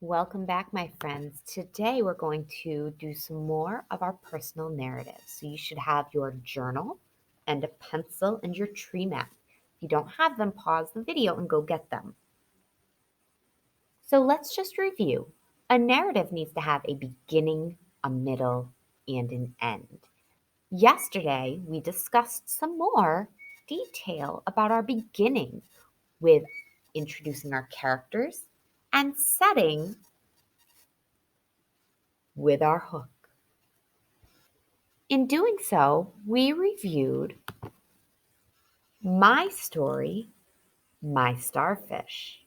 Welcome back, my friends. Today we're going to do some more of our personal narrative. So you should have your journal and a pencil and your tree map. If you don't have them, pause the video and go get them. So let's just review. A narrative needs to have a beginning, a middle, and an end. Yesterday, we discussed some more detail about our beginning with introducing our characters and setting with our hook. In doing so, we reviewed my story, My Starfish.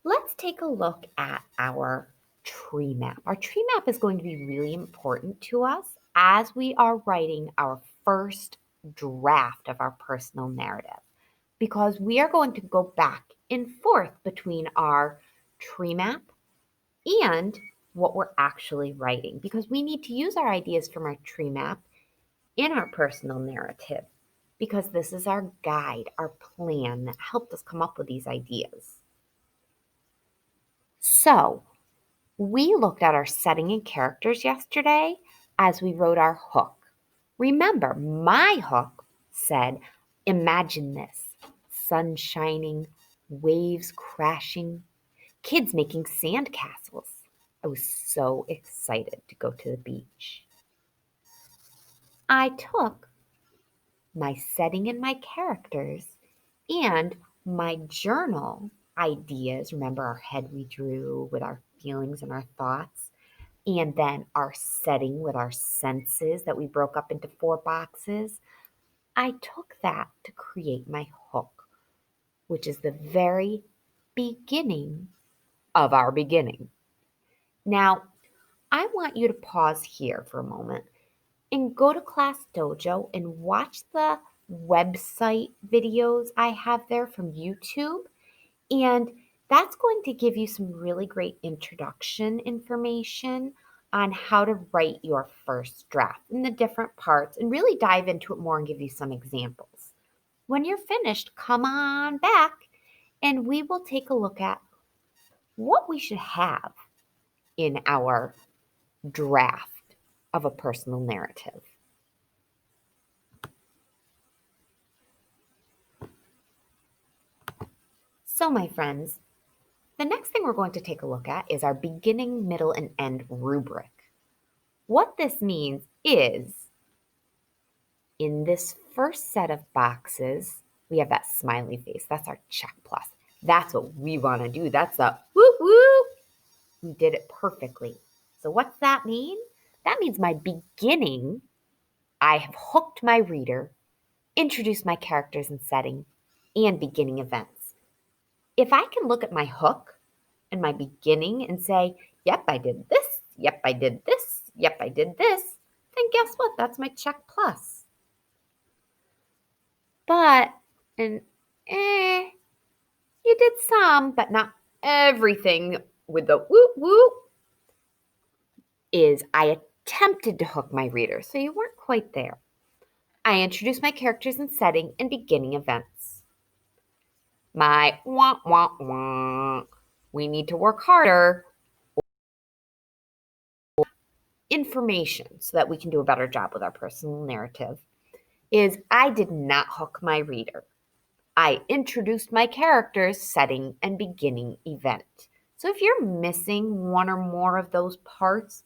Let's take a look at our tree map. Our tree map is going to be really important to us as we are writing our first draft of our personal narrative because we are going to go back and forth between our tree map and what we're actually writing because we need to use our ideas from our tree map in our personal narrative because this is our guide, our plan that helped us come up with these ideas. So, we looked at our setting and characters yesterday as we wrote our hook. Remember, my hook said, imagine this sun shining, waves crashing, kids making sandcastles. I was so excited to go to the beach. I took my setting and my characters, and my journal ideas. Remember our head we drew with our feelings and our thoughts, and then our setting with our senses that we broke up into 4 boxes. I took that to create my hook, which is the very beginning of our beginning. Now, I want you to pause here for a moment and go to Class Dojo and watch the website videos I have there from YouTube. And that's going to give you some really great introduction information on how to write your first draft and the different parts and really dive into it more and give you some examples. When you're finished, come on back and we will take a look at what we should have in our draft of a personal narrative. So, my friends, the next thing we're going to take a look at is our beginning, middle, and end rubric. What this means is in this first set of boxes, we have that smiley face. That's our check plus. That's what we want to do. That's the whoop whoop. We did it perfectly. So, what's that mean? That means my beginning, I have hooked my reader, introduced my characters and setting, and beginning events. If I can look at my hook and my beginning and say, yep, I did this, yep, I did this, yep, I did this, then guess what? That's my check plus. But, and you did some, but not everything with the whoop whoop, is I attempted to hook my reader, so you weren't quite there. I introduced my characters and setting and beginning events. My wah wah wah, we need to work harder, information so that we can do a better job with our personal narrative is I did not hook my reader. I introduced my character's setting and beginning event. So if you're missing one or more of those parts,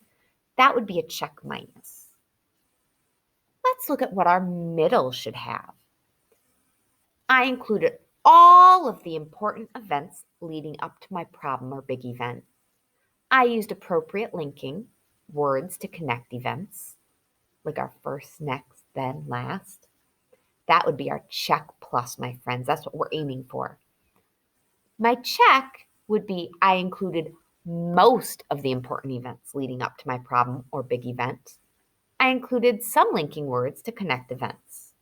that would be a check minus. Let's look at what our middle should have. I included all of the important events leading up to my problem or big event. I used appropriate linking words to connect events, like our first, next, then, last. That would be our check plus, my friends. That's what we're aiming for. My check would be I included most of the important events leading up to my problem or big event. I included some linking words to connect events.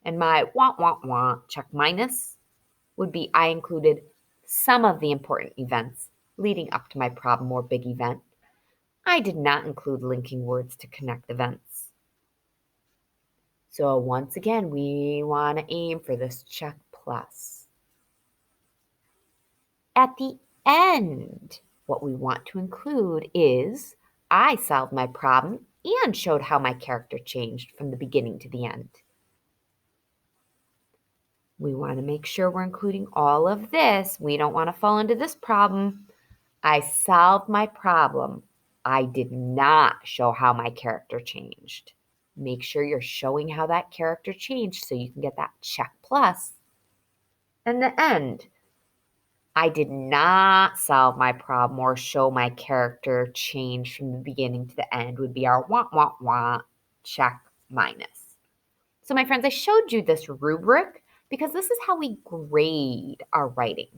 And my check minus would be I included some of the important events leading up to my problem or big event. I did not include linking words to connect events. So once again, we want to aim for this check plus. At the end, what we want to include is I solved my problem and showed how my character changed from the beginning to the end. We want to make sure we're including all of this. We don't want to fall into this problem. I solved my problem. I did not show how my character changed. Make sure you're showing how that character changed so you can get that check plus. And the end. I did not solve my problem or show my character change from the beginning to the end would be our wah, check minus. So my friends, I showed you this rubric because this is how we grade our writing.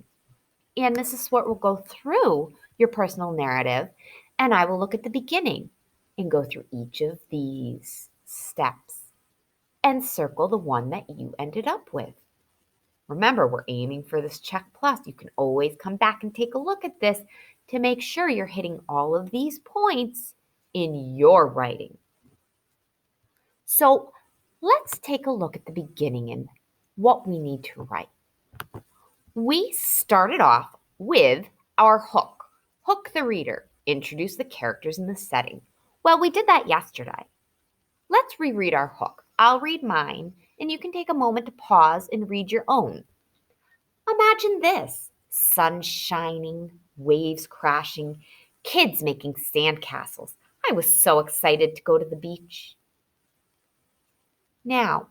And this is what will go through your personal narrative. And I will look at the beginning and go through each of these steps and circle the one that you ended up with. Remember, we're aiming for this check plus. You can always come back and take a look at this to make sure you're hitting all of these points in your writing. So let's take a look at the beginning and what we need to write. We started off with our hook. Hook the reader. Introduce the characters in the setting. Well, we did that yesterday. Let's reread our hook. I'll read mine, and you can take a moment to pause and read your own. Imagine this: sun shining, waves crashing, kids making sandcastles. I was so excited to go to the beach. Now,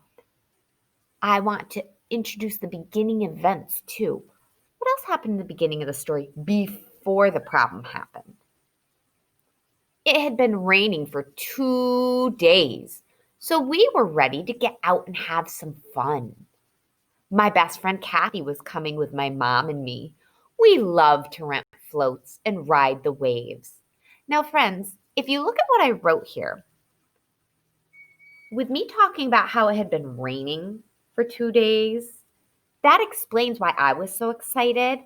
I want to introduce the beginning events too. What else happened in the beginning of the story before the problem happened? It had been raining for 2 days, so we were ready to get out and have some fun. My best friend Kathy was coming with my mom and me. We loved to rent floats and ride the waves. Now, friends, if you look at what I wrote here, with me talking about how it had been raining for 2 days, that explains why I was so excited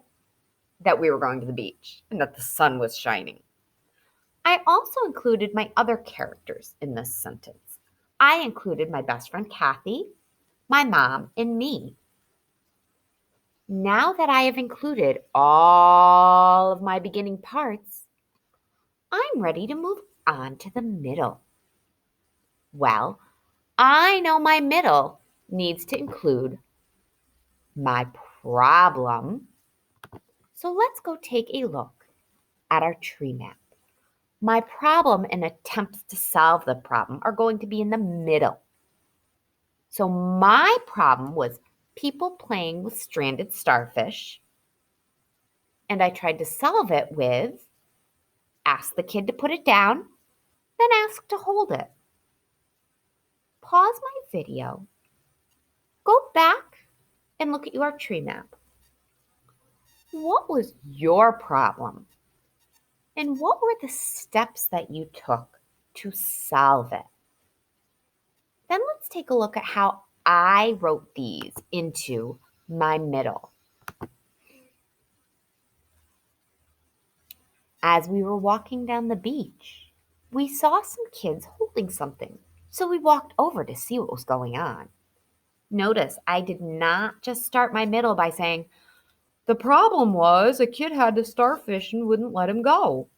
that we were going to the beach and that the sun was shining. I also included my other characters in this sentence. I included my best friend Kathy, my mom, and me. Now that I have included all of my beginning parts, I'm ready to move on to the middle. Well, I know my middle needs to include my problem. So let's go take a look at our tree map. My problem and attempts to solve the problem are going to be in the middle. So my problem was people playing with stranded starfish, and I tried to solve it with ask the kid to put it down, then ask to hold it. Pause my video, go back and look at your tree map. What was your problem? And what were the steps that you took to solve it? Then let's take a look at how I wrote these into my middle. As we were walking down the beach, we saw some kids holding something, so we walked over to see what was going on. Notice I did not just start my middle by saying, the problem was a kid had a starfish and wouldn't let him go.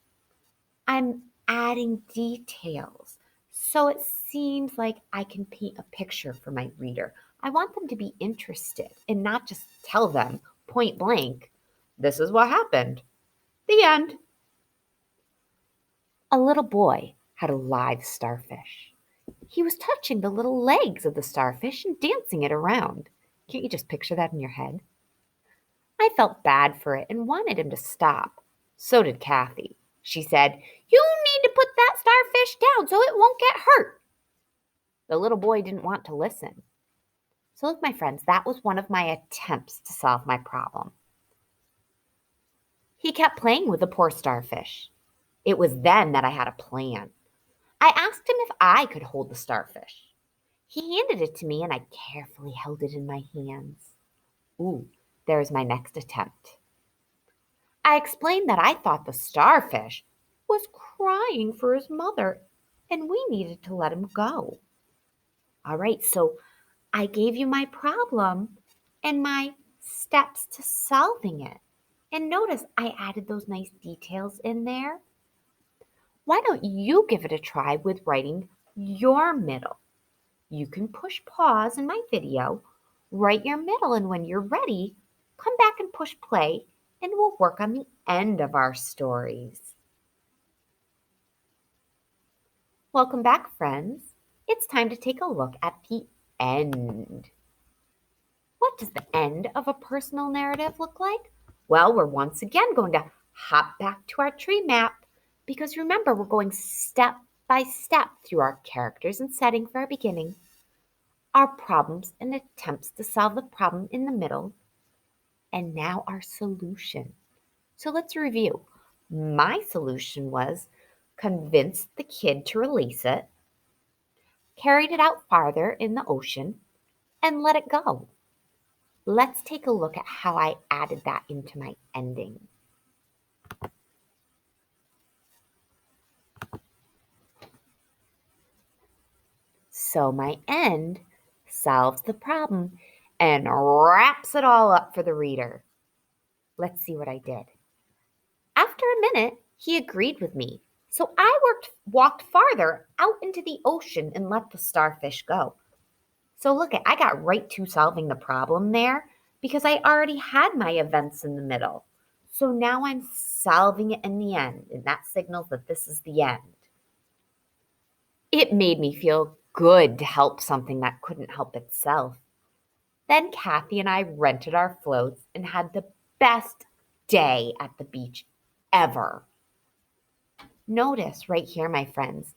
I'm adding details so it seems like I can paint a picture for my reader. I want them to be interested and not just tell them point blank, this is what happened. The end. A little boy had a live starfish. He was touching the little legs of the starfish and dancing it around. Can't you just picture that in your head? I felt bad for it and wanted him to stop. So did Kathy. She said, you need to put that starfish down so it won't get hurt. The little boy didn't want to listen. So look, my friends, that was one of my attempts to solve my problem. He kept playing with the poor starfish. It was then that I had a plan. I asked him if I could hold the starfish. He handed it to me and I carefully held it in my hands. Ooh, there's my next attempt. I explained that I thought the starfish was crying for his mother and we needed to let him go. All right, so I gave you my problem and my steps to solving it. And notice I added those nice details in there. Why don't you give it a try with writing your middle? You can push pause in my video, write your middle, and when you're ready, come back and push play, and we'll work on the end of our stories. Welcome back, friends. It's time to take a look at the end. What does the end of a personal narrative look like? Well, we're once again going to hop back to our tree map because remember, we're going step by step through our characters and setting for our beginning, our problems and attempts to solve the problem in the middle, and now our solution. So let's review. My solution was convince the kid to release it, carried it out farther in the ocean, and let it go. Let's take a look at how I added that into my ending. So my end solves the problem and wraps it all up for the reader. Let's see what I did. After a minute, he agreed with me. So I walked farther out into the ocean and let the starfish go. So look, I got right to solving the problem there because I already had my events in the middle. So now I'm solving it in the end, and that signals that this is the end. It made me feel good to help something that couldn't help itself. Then Kathy and I rented our floats and had the best day at the beach ever. Notice right here, my friends,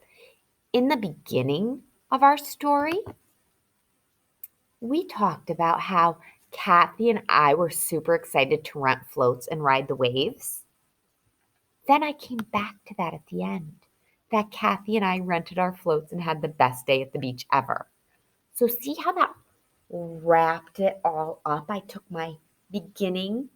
in the beginning of our story, we talked about how Kathy and I were super excited to rent floats and ride the waves. Then I came back to that at the end, that Kathy and I rented our floats and had the best day at the beach ever. So see how that wrapped it all up? I took my beginning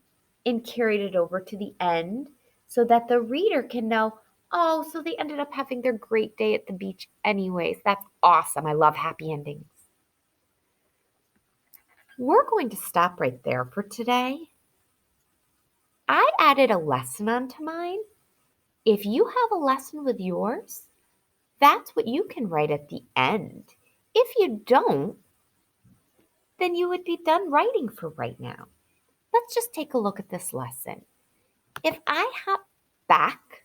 and carried it over to the end so that the reader can know, oh, so they ended up having their great day at the beach anyways. That's awesome. I love happy endings. We're going to stop right there for today. I added a lesson onto mine. If you have a lesson with yours, that's what you can write at the end. If you don't, then you would be done writing for right now. Let's just take a look at this lesson. If I hop back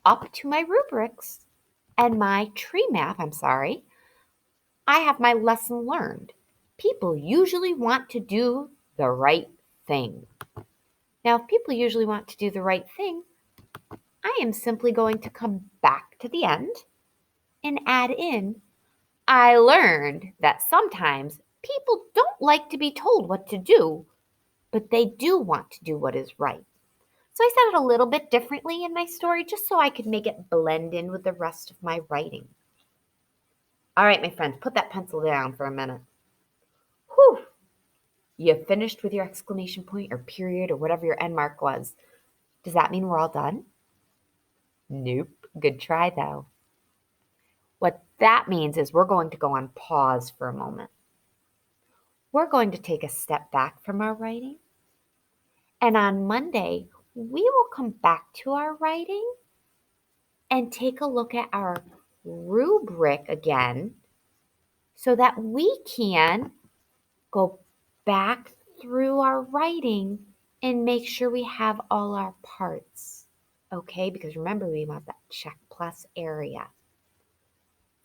up to my rubrics and my tree map, I have my lesson learned. People usually want to do the right thing. Now, if people usually want to do the right thing, I am simply going to come back to the end and add in, I learned that sometimes people don't like to be told what to do, but they do want to do what is right. So I said it a little bit differently in my story just so I could make it blend in with the rest of my writing. All right, my friends, put that pencil down for a minute. Whew! You finished with your exclamation point or period or whatever your end mark was. Does that mean we're all done? Nope. Good try, though. What that means is we're going to go on pause for a moment. We're going to take a step back from our writing. And on Monday, we will come back to our writing and take a look at our rubric again so that we can go back through our writing and make sure we have all our parts. Okay, because remember, we want that check plus area.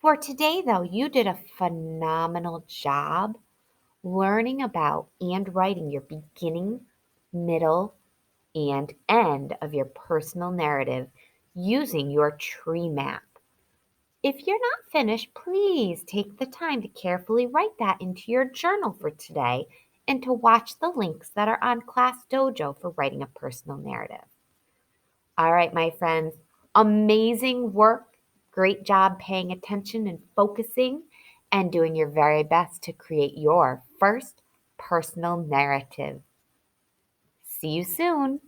For today, though, you did a phenomenal job learning about and writing your beginning, middle, and end of your personal narrative using your tree map. If you're not finished, please take the time to carefully write that into your journal for today and to watch the links that are on Class Dojo for writing a personal narrative. All right, my friends, amazing work. Great job paying attention and focusing and doing your very best to create your first personal narrative. See you soon.